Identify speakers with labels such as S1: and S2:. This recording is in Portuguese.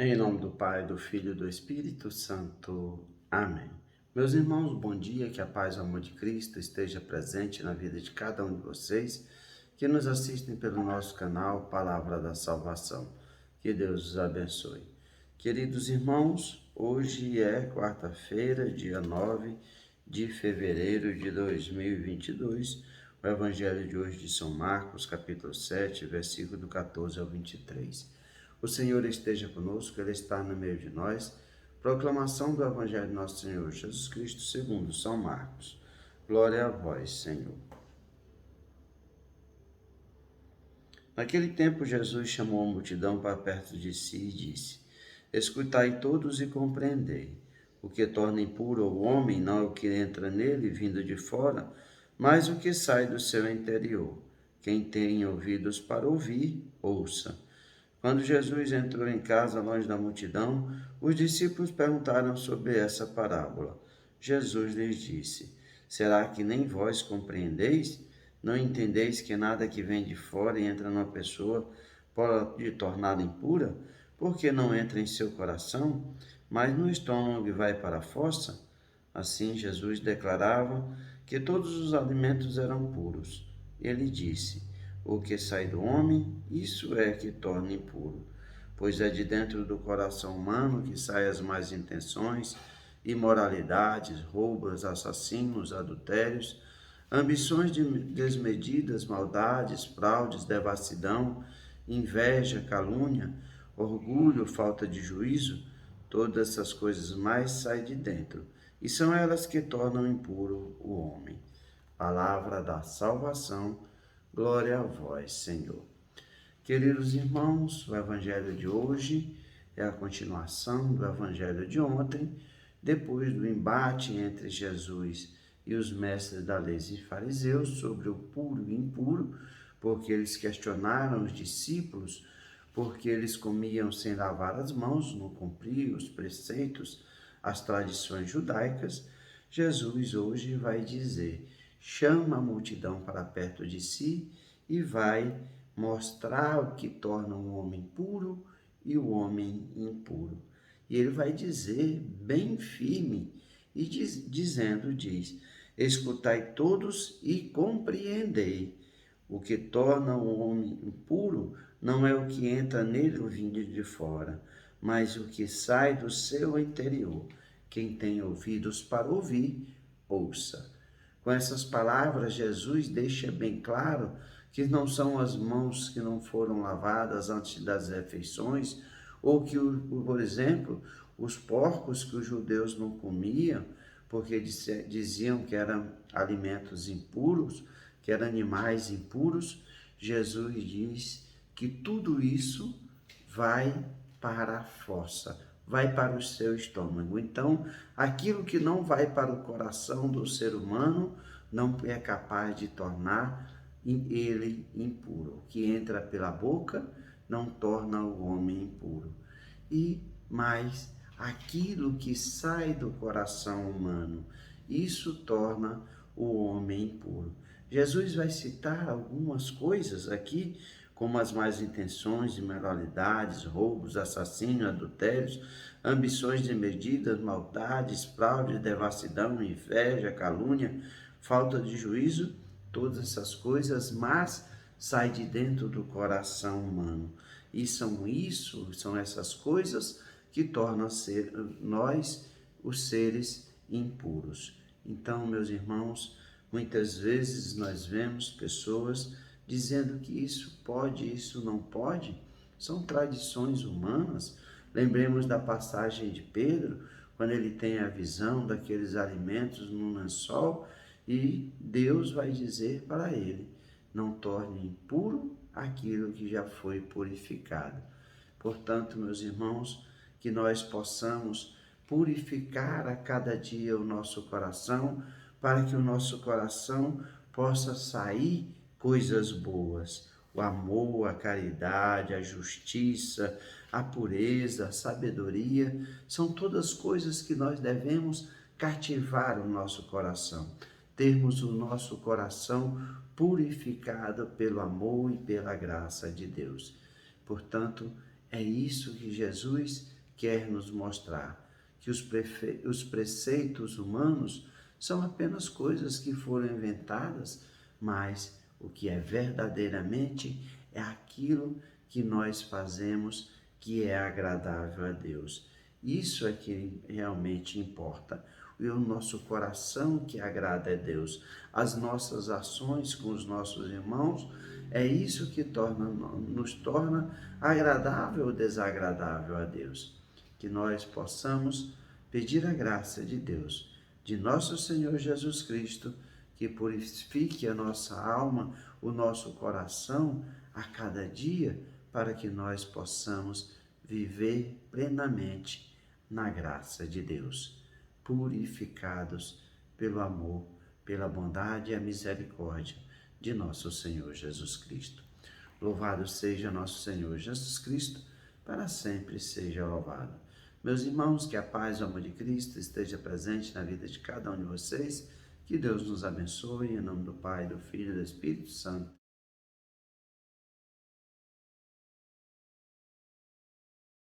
S1: Em nome do Pai, do Filho e do Espírito Santo. Amém. Meus irmãos, bom dia, que a paz e o amor de Cristo esteja presente na vida de cada um de vocês que nos assistem pelo nosso canal Palavra da Salvação. Que Deus os abençoe. Queridos irmãos, hoje é quarta-feira, dia 9 de fevereiro de 2022. O Evangelho de hoje de São Marcos, capítulo 7, versículo do 14 ao 23. O Senhor esteja conosco, Ele está no meio de nós. Proclamação do Evangelho de nosso Senhor Jesus Cristo, segundo São Marcos. Glória a vós, Senhor. Naquele tempo, Jesus chamou a multidão para perto de si e disse: Escutai todos e compreendei. O que torna impuro o homem não é o que entra nele vindo de fora, mas o que sai do seu interior. Quem tem ouvidos para ouvir, ouça. Quando Jesus entrou em casa longe da multidão, os discípulos perguntaram sobre essa parábola. Jesus lhes disse: Será que nem vós compreendeis? Não entendeis que nada que vem de fora e entra numa pessoa pode torná-la impura? Porque não entra em seu coração, mas no estômago e vai para a fossa? Assim Jesus declarava que todos os alimentos eram puros. Ele disse: O que sai do homem, isso é que torna impuro. Pois é de dentro do coração humano que saem as más intenções, imoralidades, roubos, assassinos, adultérios, ambições desmedidas, maldades, fraudes, devassidão, inveja, calúnia, orgulho, falta de juízo. Todas essas coisas mais saem de dentro, e são elas que tornam impuro o homem. Palavra da salvação. Glória a vós, Senhor. Queridos irmãos, o Evangelho de hoje é a continuação do Evangelho de ontem, depois do embate entre Jesus e os mestres da lei e fariseus sobre o puro e impuro, porque eles questionaram os discípulos, porque eles comiam sem lavar as mãos, não cumpriam os preceitos, as tradições judaicas. Jesus hoje vai dizer: chama a multidão para perto de si e vai mostrar o que torna um homem puro e o homem impuro. E ele vai dizer bem firme e diz: escutai todos e compreendei. O que torna o homem impuro não é o que entra nele vindo de fora, mas o que sai do seu interior. Quem tem ouvidos para ouvir, ouça. Com essas palavras, Jesus deixa bem claro que não são as mãos que não foram lavadas antes das refeições, ou que, por exemplo, os porcos que os judeus não comiam, porque diziam que eram alimentos impuros, que eram animais impuros. Jesus diz que tudo isso vai para a fossa, vai para o seu estômago. Então, aquilo que não vai para o coração do ser humano não é capaz de tornar ele impuro. O que entra pela boca não torna o homem impuro. E mais, aquilo que sai do coração humano, isso torna o homem impuro. Jesus vai citar algumas coisas aqui, como as más intenções, imoralidades, roubos, assassínios, adultérios, ambições desmedidas, maldades, fraude, devassidão, inveja, calúnia, falta de juízo. Todas essas coisas más saem de dentro do coração humano. E são essas coisas que tornam nós os seres impuros. Então, meus irmãos, muitas vezes nós vemos pessoas dizendo que isso pode, isso não pode. São tradições humanas. Lembremos da passagem de Pedro, quando ele tem a visão daqueles alimentos no lençol, e Deus vai dizer para ele: não torne impuro aquilo que já foi purificado. Portanto, meus irmãos, que nós possamos purificar a cada dia o nosso coração, para que o nosso coração possa sair coisas boas. O amor, a caridade, a justiça, a pureza, a sabedoria, são todas coisas que nós devemos cativar o nosso coração. Termos o nosso coração purificado pelo amor e pela graça de Deus. Portanto, é isso que Jesus quer nos mostrar que os preceitos humanos são apenas coisas que foram inventadas, mas o que é verdadeiramente é aquilo que nós fazemos que é agradável a Deus. Isso é que realmente importa. E o nosso coração que agrada a Deus, as nossas ações com os nossos irmãos, é isso que nos torna agradável ou desagradável a Deus. Que nós possamos pedir a graça de Deus, de nosso Senhor Jesus Cristo, que purifique a nossa alma, o nosso coração a cada dia, para que nós possamos viver plenamente na graça de Deus, purificados pelo amor, pela bondade e a misericórdia de nosso Senhor Jesus Cristo. Louvado seja nosso Senhor Jesus Cristo, para sempre seja louvado. Meus irmãos, que a paz e o amor de Cristo esteja presente na vida de cada um de vocês. Que Deus nos abençoe, em nome do Pai, do Filho e do Espírito Santo.